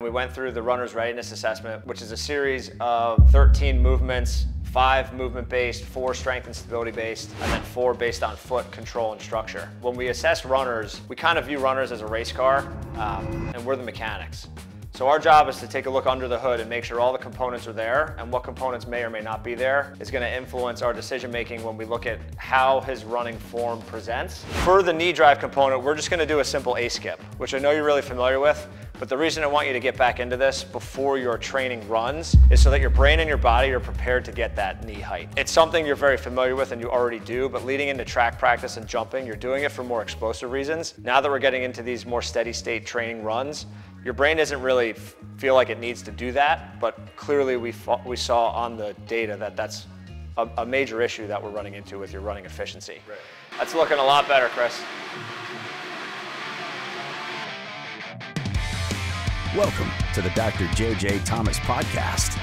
We went through the runner's readiness assessment, which is a series of 13 movements, 5 movement-based, 4 strength and stability-based, and then 4 based on foot control and structure. When we assess runners, we kind of view runners as a race car, and we're the mechanics. So our job is to take a look under the hood and make sure all the components are there, and what components may or may not be there is going to influence our decision making when we look at how his running form presents. For the knee drive component, we're just going to do a simple A-skip, which I know you're really familiar with, but the reason I want you to get back into this before your training runs is so that your brain and your body are prepared to get that knee height. It's something you're very familiar with and you already do, but leading into track practice and jumping, you're doing it for more explosive reasons. Now that we're getting into these more steady state training runs, your brain doesn't really feel like it needs to do that, but clearly we saw on the data that that's a major issue that we're running into with your running efficiency. Right. That's looking a lot better, Chris. Welcome to the Dr. J.J. Thomas Podcast.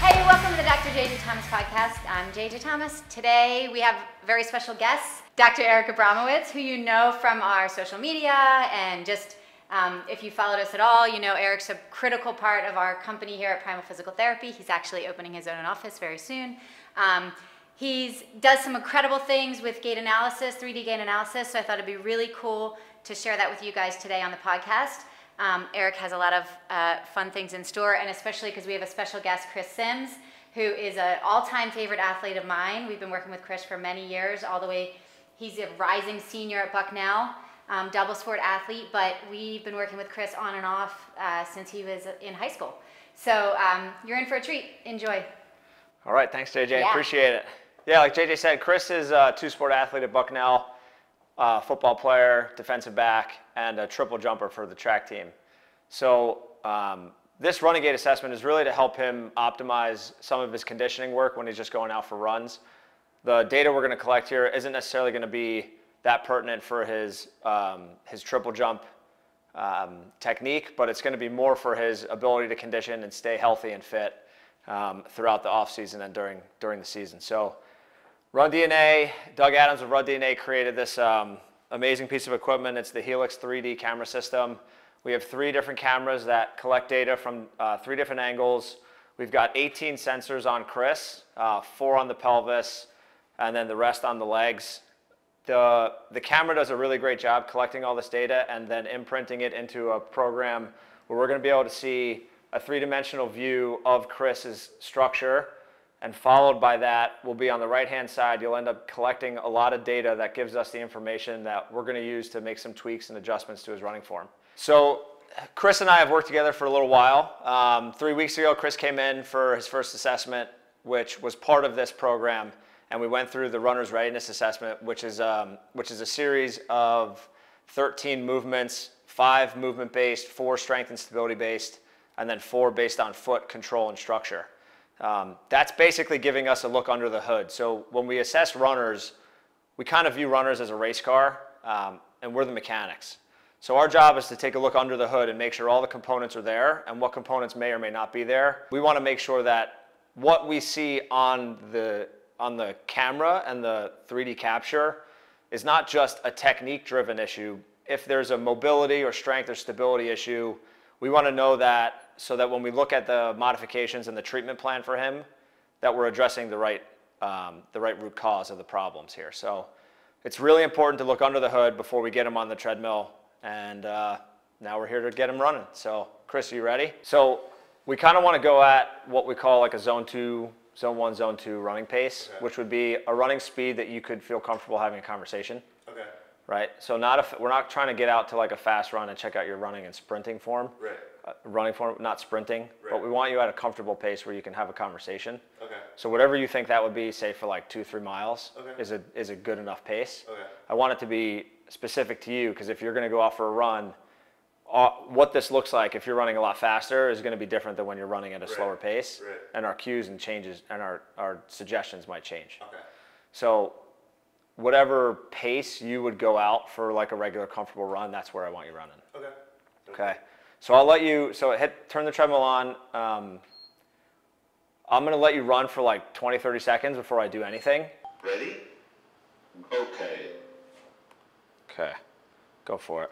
Hey, welcome to the Dr. J.J. Thomas Podcast. I'm J.J. Thomas. Today we have very special guests, Dr. Eric Abramowitz, who you know from our social media and just if you followed us at all, you know Eric's a critical part of our company here at Primal Physical Therapy. He's actually opening his own office very soon. He does some incredible things with gait analysis, 3D gait analysis, so I thought it'd be really cool to share that with you guys today on the podcast. Eric has a lot of fun things in store, and especially because we have a special guest, Chris Sims, who is an all-time favorite athlete of mine. We've been working with Chris for many years, all the way, he's a rising senior at Bucknell, double sport athlete, but we've been working with Chris on and off since he was in high school. So you're in for a treat. Enjoy. All right, thanks, JJ. Appreciate it. Yeah, like JJ said, Chris is a 2-sport athlete at Bucknell. Football player, defensive back, and a triple jumper for the track team. So this running gait assessment is really to help him optimize some of his conditioning work when he's just going out for runs. The data we're going to collect here isn't necessarily going to be that pertinent for his triple jump technique, but it's going to be more for his ability to condition and stay healthy and fit throughout the off season and during the season. So RunDNA, Doug Adams of RunDNA created this amazing piece of equipment. It's the Helix 3D camera system. We have 3 different cameras that collect data from 3 different angles. We've got 18 sensors on Chris, 4 on the pelvis, and then the rest on the legs. The camera does a really great job collecting all this data and then imprinting it into a program where we're going to be able to see a 3-dimensional view of Chris's structure. And followed by that will be on the right-hand side, you'll end up collecting a lot of data that gives us the information that we're going to use to make some tweaks and adjustments to his running form. So Chris and I have worked together for a little while. 3 weeks ago, Chris came in for his first assessment, which was part of this program. And we went through the runner's readiness assessment, which is a series of 13 movements, 5 movement-based, 4 strength and stability-based, and then 4 based on foot control and structure. That's basically giving us a look under the hood. So when we assess runners, we kind of view runners as a race car, and we're the mechanics. So our job is to take a look under the hood and make sure all the components are there, and what components may or may not be there. We want to make sure that what we see on the camera and the 3D capture is not just a technique-driven issue. If there's a mobility or strength or stability issue, we want to know that so that when we look at the modifications and the treatment plan for him, that we're addressing the right root cause of the problems here. So it's really important to look under the hood before we get him on the treadmill, and now we're here to get him running. So Chris, are you ready? So we kind of want to go at what we call like a zone 1, zone 2 running pace, which would be a running speed that you could feel comfortable having a conversation. Okay. Right? So we're not trying to get out to like a fast run and check out your running and sprinting form. Right. Running form, not sprinting, but we want you at a comfortable pace where you can have a conversation. Okay. So whatever you think that would be, say for like 2-3 miles, is a good enough pace. Okay. I want it to be specific to you, because if you're going to go out for a run, what this looks like if you're running a lot faster is going to be different than when you're running at a slower pace, and our cues and changes and our suggestions might change. Okay. So whatever pace you would go out for like a regular comfortable run, that's where I want you running. Okay. Okay. So I'll let you, turn the treadmill on. I'm going to let you run for like 20-30 seconds before I do anything. Ready? Okay. Okay. Go for it.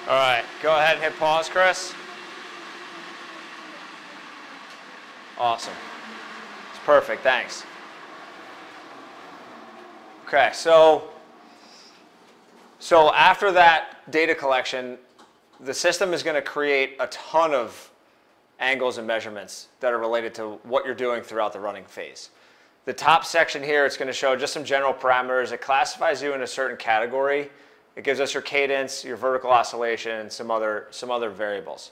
All right, go ahead and hit pause, Chris. Awesome. It's perfect, thanks. Okay, so after that data collection, the system is going to create a ton of angles and measurements that are related to what you're doing throughout the running phase. The top section here, it's going to show just some general parameters. It classifies you in a certain category. It gives us your cadence, your vertical oscillation, some other variables.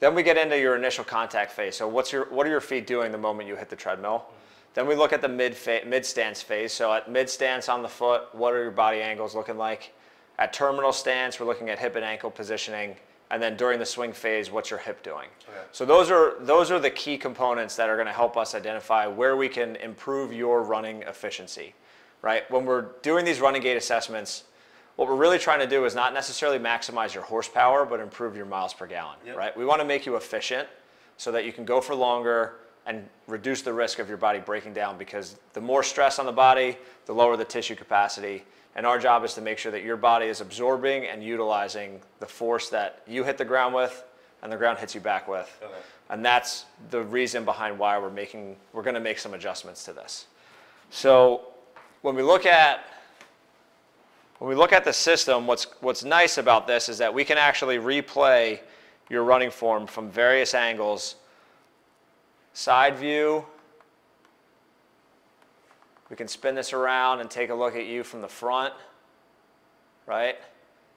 Then we get into your initial contact phase. So what are your feet doing the moment you hit the treadmill? Then we look at the mid-stance phase. So at mid-stance on the foot, what are your body angles looking like? At terminal stance, we're looking at hip and ankle positioning. And then during the swing phase, what's your hip doing? Okay. So those are the key components that are going to help us identify where we can improve your running efficiency, right? When we're doing these running gait assessments, what we're really trying to do is not necessarily maximize your horsepower, but improve your miles per gallon, right? We want to make you efficient so that you can go for longer and reduce the risk of your body breaking down, because the more stress on the body, the lower the tissue capacity. And our job is to make sure that your body is absorbing and utilizing the force that you hit the ground with and the ground hits you back with. Okay. And that's the reason behind why we're going to make some adjustments to this. So when we look at the system, what's nice about this is that we can actually replay your running form from various angles. Side view, we can spin this around and take a look at you from the front, right?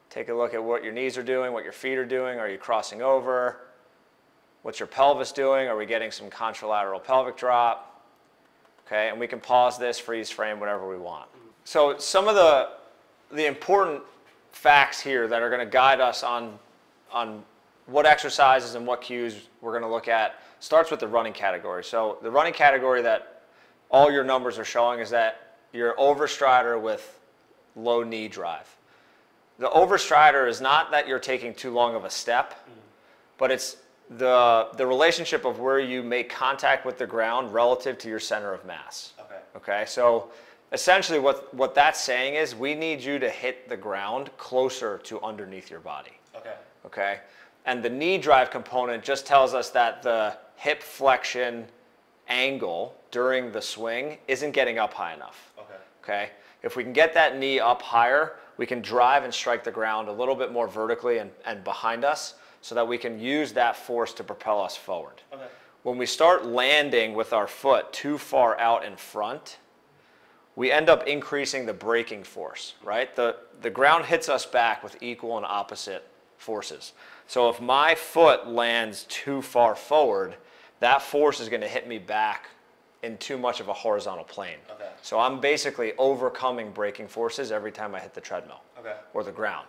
Take a look at what your knees are doing, what your feet are doing. Are you crossing over? What's your pelvis doing? Are we getting some contralateral pelvic drop? Okay, and we can pause this, freeze frame, whatever we want. So some of the important facts here that are going to guide us on what exercises and what cues we're going to look at starts with the running category. So the running category that all your numbers are showing is that you're overstrider with low knee drive. The overstrider is not that you're taking too long of a step, but it's the relationship of where you make contact with the ground relative to your center of mass. Okay, so essentially what that's saying is we need you to hit the ground closer to underneath your body. Okay? And the knee drive component just tells us that the hip flexion angle during the swing isn't getting up high enough. Okay? If we can get that knee up higher, we can drive and strike the ground a little bit more vertically and behind us so that we can use that force to propel us forward. When we start landing with our foot too far out in front, we end up increasing the braking force, right? The ground hits us back with equal and opposite forces. So if my foot lands too far forward, that force is going to hit me back in too much of a horizontal plane. So I'm basically overcoming braking forces every time I hit the treadmill or the ground.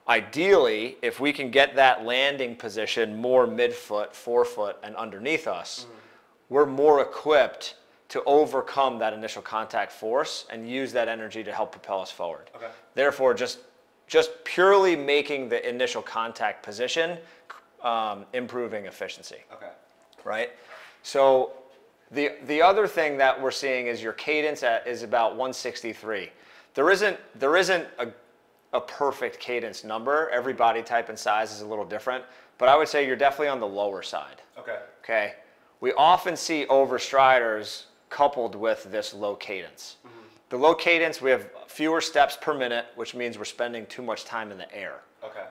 Ideally, if we can get that landing position more midfoot, forefoot, and underneath us, we're more equipped to overcome that initial contact force and use that energy to help propel us forward. Therefore, just purely making the initial contact position, improving efficiency. Right? So the other thing that we're seeing is your cadence is about 163. There isn't a perfect cadence number. Every body type and size is a little different, but I would say you're definitely on the lower side. Okay? We often see overstriders coupled with this low cadence. The low cadence, we have fewer steps per minute, which means we're spending too much time in the air.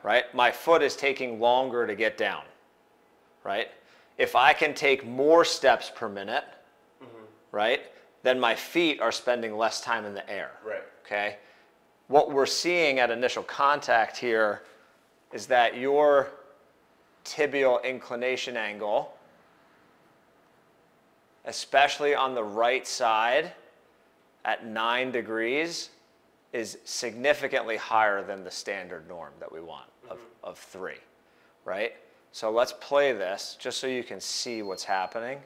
Right? My foot is taking longer to get down. Right? If I can take more steps per minute, right, then my feet are spending less time in the air. Okay? What we're seeing at initial contact here is that your tibial inclination angle, especially on the right side at 9 degrees, is significantly higher than the standard norm that we want of 3, right? So let's play this just so you can see what's happening.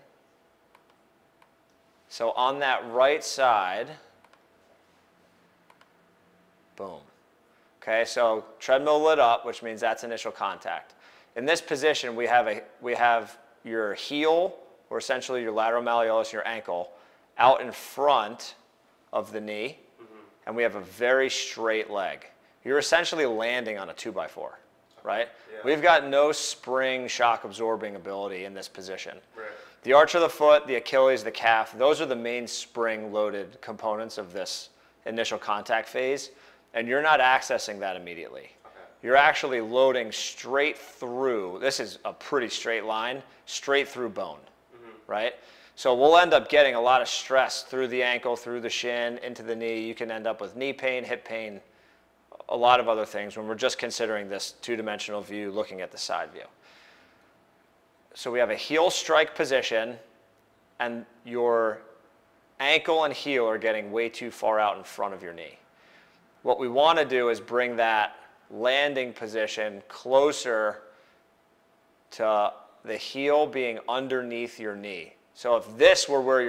So on that right side, boom. Okay, so treadmill lit up, which means that's initial contact. In this position, we have your heel, or essentially your lateral malleolus, your ankle, out in front of the knee, and we have a very straight leg. You're essentially landing on a 2x4, right? Yeah. We've got no spring shock absorbing ability in this position. Right. The arch of the foot, the Achilles, the calf, those are the main spring loaded components of this initial contact phase, and you're not accessing that immediately. Okay. You're actually loading straight through, this is a pretty straight line, straight through bone, right? So we'll end up getting a lot of stress through the ankle, through the shin, into the knee. You can end up with knee pain, hip pain, a lot of other things when we're just considering this two-dimensional view looking at the side view. So we have a heel strike position, and your ankle and heel are getting way too far out in front of your knee. What we want to do is bring that landing position closer to the heel being underneath your knee. So if this were where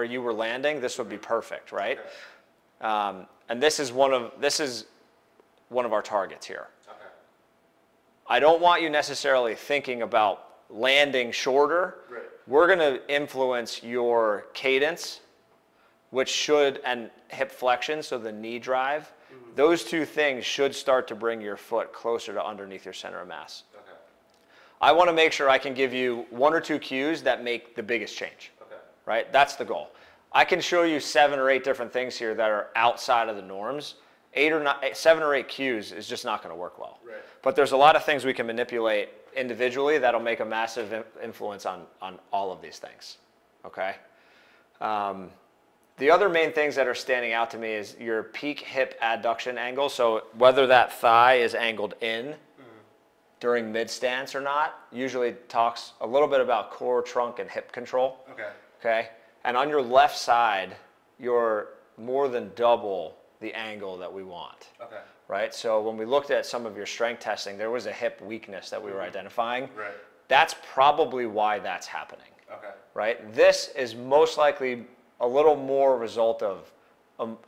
you were landing, this would be perfect, right? Okay. And this is one of our targets here. Okay. I don't want you necessarily thinking about landing shorter. Right. We're going to influence your cadence, which should, and hip flexion, so the knee drive. Mm-hmm. Those two things should start to bring your foot closer to underneath your center of mass. I want to make sure I can give you 1 or 2 cues that make the biggest change, right? That's the goal. I can show you 7 or 8 different things here that are outside of the norms. 7 or 8 cues is just not going to work well. Right. But there's a lot of things we can manipulate individually that'll make a massive influence on all of these things, okay? The other main things that are standing out to me is your peak hip adduction angle. So whether that thigh is angled in during mid-stance or not, usually talks a little bit about core, trunk, and hip control. Okay? And on your left side, you're more than double the angle that we want. Okay. Right? So when we looked at some of your strength testing, there was a hip weakness that we were identifying. Right. That's probably why that's happening. Okay. Right? This is most likely a little more a result of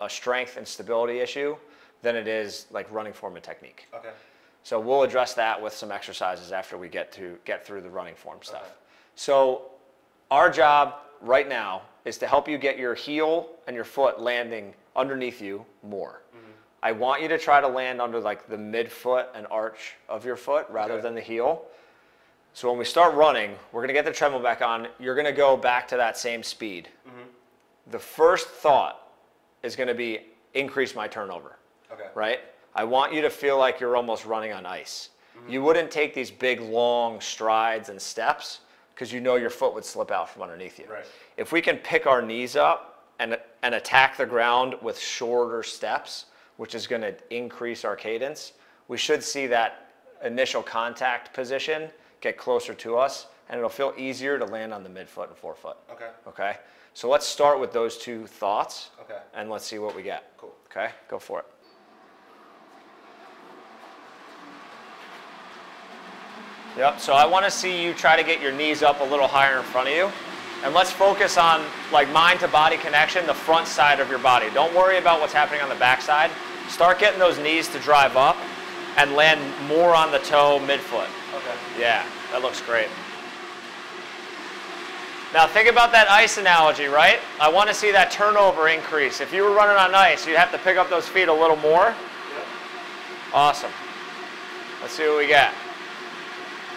a strength and stability issue than it is like running form and technique. Okay. So we'll address that with some exercises after we get through the running form stuff. Okay. So our job right now is to help you get your heel and your foot landing underneath you more. Mm-hmm. I want you to try to land under like the midfoot and arch of your foot rather than the heel. So when we start running, we're going to get the treadmill back on. You're going to go back to that same speed. Mm-hmm. The first thought is going to be increase my turnover, right? I want you to feel like you're almost running on ice. Mm-hmm. You wouldn't take these big, long strides and steps because you know your foot would slip out from underneath you. Right. If we can pick our knees up and attack the ground with shorter steps, which is going to increase our cadence, we should see that initial contact position get closer to us, and it'll feel easier to land on the midfoot and forefoot. Okay? So let's start with those 2 thoughts, and let's see what we get. Cool. Okay? Go for it. Yep, so I want to see you try to get your knees up a little higher in front of you. And let's focus on like mind to body connection, the front side of your body. Don't worry about what's happening on the back side. Start getting those knees to drive up and land more on the toe midfoot. Okay. Yeah, that looks great. Now think about that ice analogy, right? I want to see that turnover increase. If you were running on ice, you'd have to pick up those feet a little more. Yep. Awesome. Let's see what we got.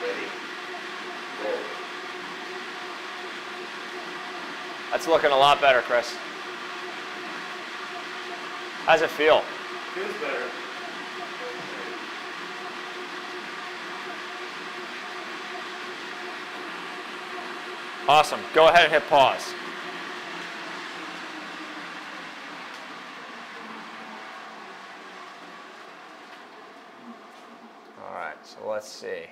Ready. Roll. That's looking a lot better, Chris. How's it feel? Feels better. Awesome. Go ahead and hit pause. All right, so let's see.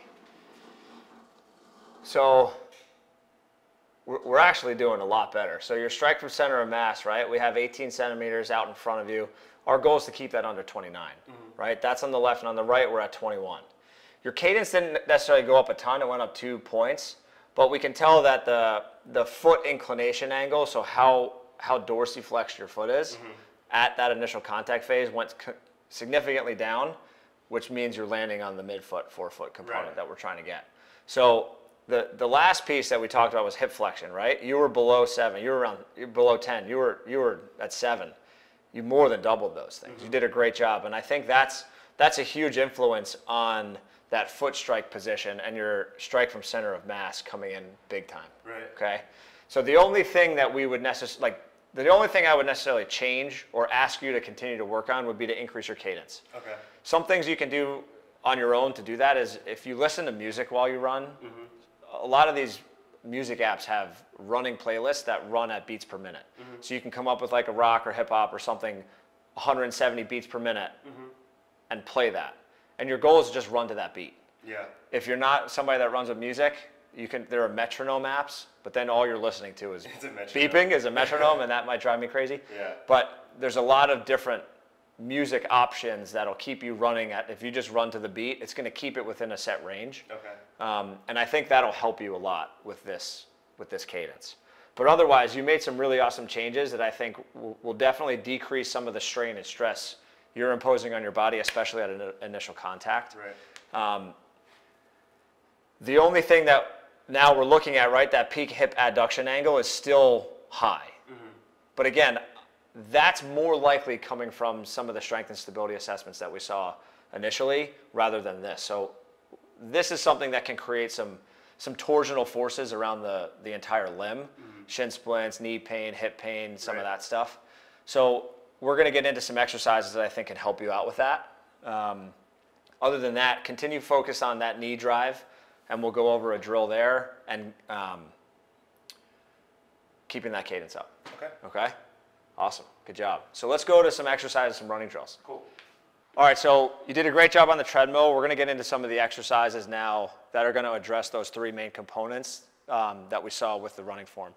So we're actually doing a lot better. So your strike from center of mass, right? We have 18 centimeters out in front of you. Our goal is to keep that under 29, right? That's on the left, and on the right, we're at 21. Your cadence didn't necessarily go up a ton. It went up 2 points. But we can tell that the foot inclination angle, so how dorsiflexed your foot is at that initial contact phase, went significantly down, which means you're landing on the midfoot, forefoot component that we're trying to get. So the last piece that we talked about was hip flexion, right? You were below 7. You're below 10. You were at 7. You more than doubled those things. You did a great job, and I think that's a huge influence on that foot strike position and your strike from center of mass coming in big time. Right. Okay. So the only thing that we would the only thing I would necessarily change or ask you to continue to work on would be to increase your cadence. Okay. Some things you can do on your own to do that is if you listen to music while you run. A lot of these music apps have running playlists that run at beats per minute. So you can come up with like a rock or hip hop or something, 170 beats per minute, and play that. And your goal is to just run to that beat. Yeah. If you're not somebody that runs with music, there are metronome apps, but then all you're listening to is beeping is a metronome, and that might drive me crazy. Yeah. But there's a lot of different music options that'll keep you running if you just run to the beat, it's going to keep it within a set range. Okay. And I think that'll help you a lot with this cadence. But otherwise, you made some really awesome changes that I think will definitely decrease some of the strain and stress you're imposing on your body, especially at an initial contact. Right. The only thing that now we're looking at, right, that peak hip adduction angle is still high. But again, that's more likely coming from some of the strength and stability assessments that we saw initially rather than this. So this is something that can create some torsional forces around the entire limb, shin splints, knee pain, hip pain, some of that stuff. So we're going to get into some exercises that I think can help you out with that. Other than that, continue to focus on that knee drive, and we'll go over a drill there and keeping that cadence up. Okay. Okay? Awesome. Good job. So let's go to some exercises, some running drills. Cool. All right, so you did a great job on the treadmill. We're going to get into some of the exercises now that are going to address those 3 main components that we saw with the running form.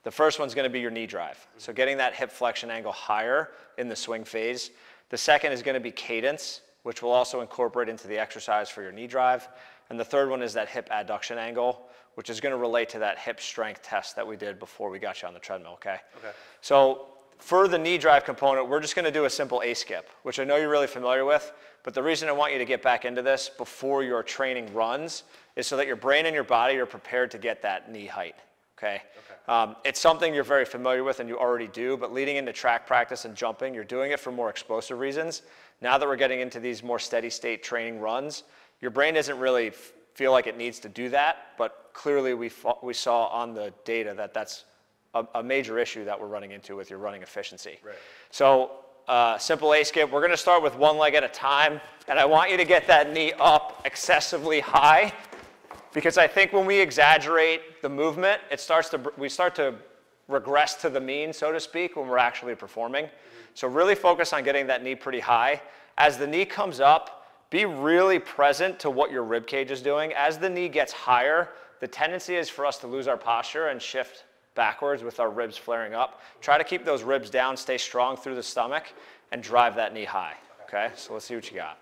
The first one's going to be your knee drive. So getting that hip flexion angle higher in the swing phase. The second is going to be cadence, which we'll also incorporate into the exercise for your knee drive. And the third one is that hip adduction angle, which is going to relate to that hip strength test that we did before we got you on the treadmill, okay? Okay. So for the knee drive component, we're just going to do a simple A-skip, which I know you're really familiar with, but the reason I want you to get back into this before your training runs is so that your brain and your body are prepared to get that knee height, okay? It's something you're very familiar with and you already do, but leading into track practice and jumping, you're doing it for more explosive reasons. Now that we're getting into these more steady state training runs, your brain doesn't really feel like it needs to do that, but clearly we saw on the data that that's a major issue that we're running into with your running efficiency. Right. So simple A-skip, we're going to start with one leg at a time, and I want you to get that knee up excessively high, because I think when we exaggerate the movement, we start to regress to the mean, so to speak, when we're actually performing. So really focus on getting that knee pretty high. As the knee comes up, be really present to what your rib cage is doing. As the knee gets higher, the tendency is for us to lose our posture and shift backwards with our ribs flaring up. Try to keep those ribs down, stay strong through the stomach, and drive that knee high. Okay, so let's see what you got.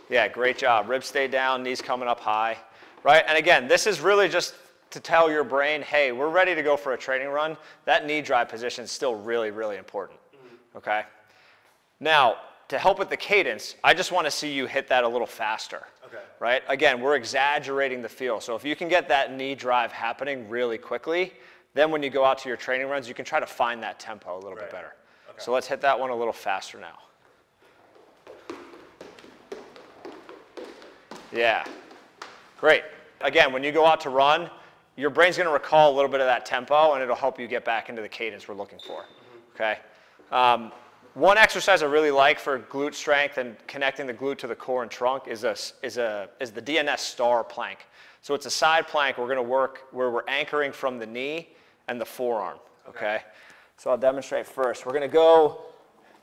Yeah, great job. Ribs stay down, knees coming up high, right? And again, this is really just to tell your brain, hey, we're ready to go for a training run. That knee drive position is still really, really important, okay? Now, to help with the cadence, I just want to see you hit that a little faster, right? Again, we're exaggerating the feel. So if you can get that knee drive happening really quickly, then when you go out to your training runs, you can try to find that tempo a little bit better. Okay. So let's hit that one a little faster now. Yeah, great. Again, when you go out to run, your brain's going to recall a little bit of that tempo, and it'll help you get back into the cadence we're looking for, okay? One exercise I really like for glute strength and connecting the glute to the core and trunk is the DNS star plank. So it's a side plank we're going to work where we're anchoring from the knee and the forearm, okay? So I'll demonstrate first. We're going to go,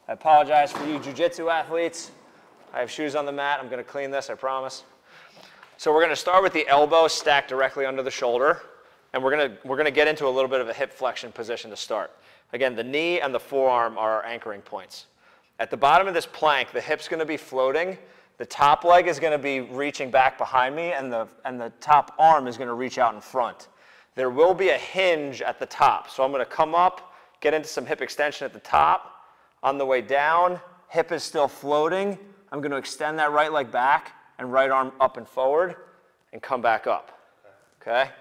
I apologize for you jiu-jitsu athletes. I have shoes on the mat. I'm going to clean this, I promise. So we're going to start with the elbow stacked directly under the shoulder, and we're going to get into a little bit of a hip flexion position to start. Again, the knee and the forearm are our anchoring points. At the bottom of this plank, the hip's going to be floating. The top leg is going to be reaching back behind me, and the top arm is going to reach out in front. There will be a hinge at the top. So I'm going to come up, get into some hip extension at the top. On the way down, hip is still floating. I'm going to extend that right leg back and right arm up and forward and come back up. Okay?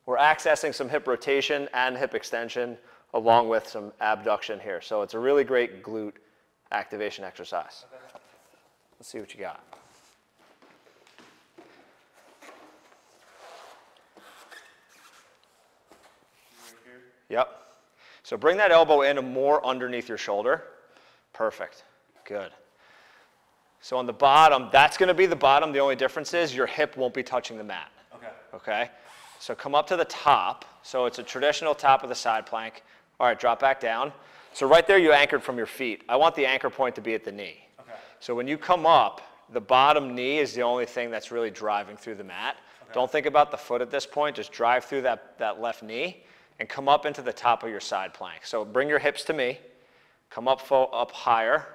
We're accessing some hip rotation and hip extension along with some abduction here. So it's a really great glute activation exercise. Let's see what you got. Yep. So bring that elbow in and more underneath your shoulder. Perfect. Good. So on the bottom, that's going to be the bottom. The only difference is your hip won't be touching the mat. Okay. Okay? So come up to the top. So it's a traditional top of the side plank. All right, drop back down. So right there you anchored from your feet. I want the anchor point to be at the knee. Okay. So when you come up, the bottom knee is the only thing that's really driving through the mat. Okay. Don't think about the foot at this point. Just drive through that left knee and come up into the top of your side plank. So bring your hips to me. Come up higher.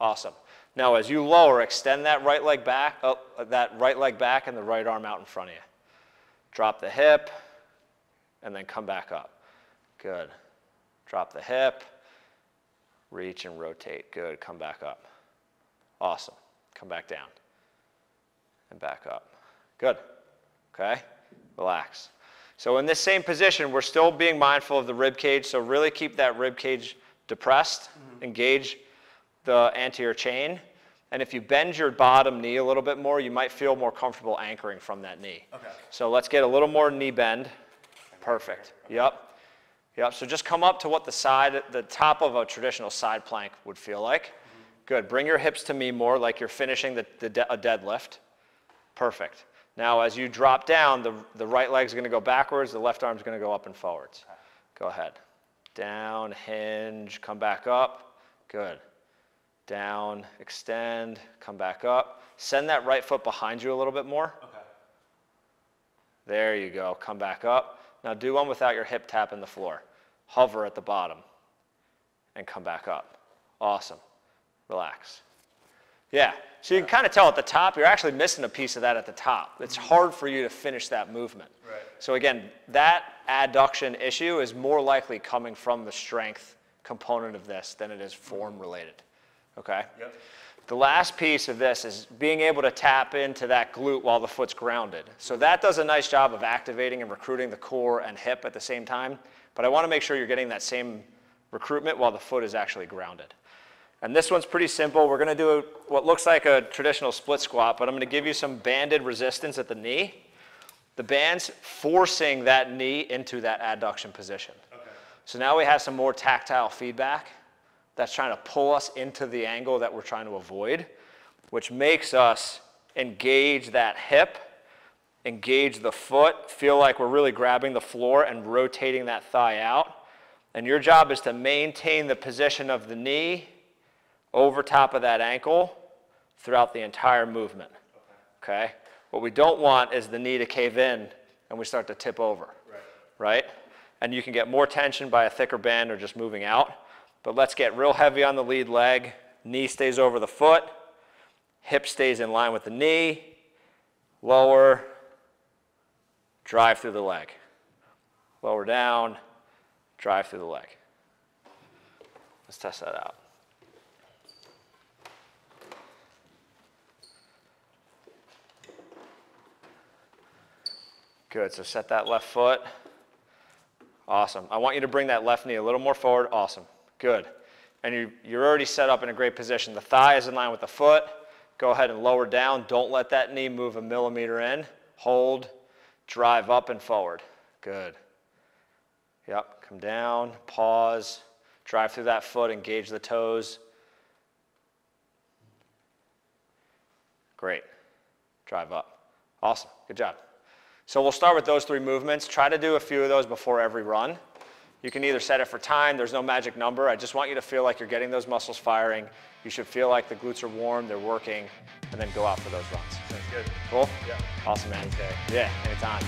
Awesome. Now as you lower, extend that right leg back, and the right arm out in front of you. Drop the hip, and then come back up. Good. Drop the hip, reach and rotate. Good. Come back up. Awesome. Come back down and back up. Good. Okay? Relax. So in this same position, we're still being mindful of the rib cage, so really keep that rib cage depressed. Engage the anterior chain. And if you bend your bottom knee a little bit more, you might feel more comfortable anchoring from that knee. Okay. So let's get a little more knee bend. Perfect. Yep. Yep. So just come up to what the top of a traditional side plank would feel like. Good. Bring your hips to me more like you're finishing a deadlift. Perfect. Now as you drop down, the right leg's going to go backwards, the left arm's going to go up and forwards. Go ahead. Down, hinge, come back up. Good. Down, extend, come back up. Send that right foot behind you a little bit more. Okay. There you go. Come back up. Now do one without your hip tapping the floor. Hover at the bottom and come back up. Awesome. Relax. Yeah. So you can kind of tell at the top, you're actually missing a piece of that at the top. It's hard for you to finish that movement. Right. So again, that adduction issue is more likely coming from the strength component of this than it is form related. Okay? Yep. The last piece of this is being able to tap into that glute while the foot's grounded. So that does a nice job of activating and recruiting the core and hip at the same time, but I want to make sure you're getting that same recruitment while the foot is actually grounded. And this one's pretty simple. We're going to do what looks like a traditional split squat, but I'm going to give you some banded resistance at the knee. The band's forcing that knee into that adduction position. Okay. So now we have some more tactile feedback that's trying to pull us into the angle that we're trying to avoid, which makes us engage that hip, engage the foot, feel like we're really grabbing the floor and rotating that thigh out. And your job is to maintain the position of the knee over top of that ankle throughout the entire movement. Okay? What we don't want is the knee to cave in and we start to tip over. Right? And you can get more tension by a thicker band or just moving out. But let's get real heavy on the lead leg. Knee stays over the foot. Hip stays in line with the knee. Lower. Drive through the leg. Lower down. Drive through the leg. Let's test that out. Good. So set that left foot. Awesome. I want you to bring that left knee a little more forward. Awesome. Good. And you're already set up in a great position. The thigh is in line with the foot. Go ahead and lower down. Don't let that knee move a millimeter in. Hold. Drive up and forward. Good. Yep. Come down. Pause. Drive through that foot. Engage the toes. Great. Drive up. Awesome. Good job. So we'll start with those three movements. Try to do a few of those before every run. You can either set it for time. There's no magic number. I just want you to feel like you're getting those muscles firing. You should feel like the glutes are warm, they're working, and then go out for those runs. Sounds good. Cool? Yeah. Awesome, man. Okay. Yeah, anytime.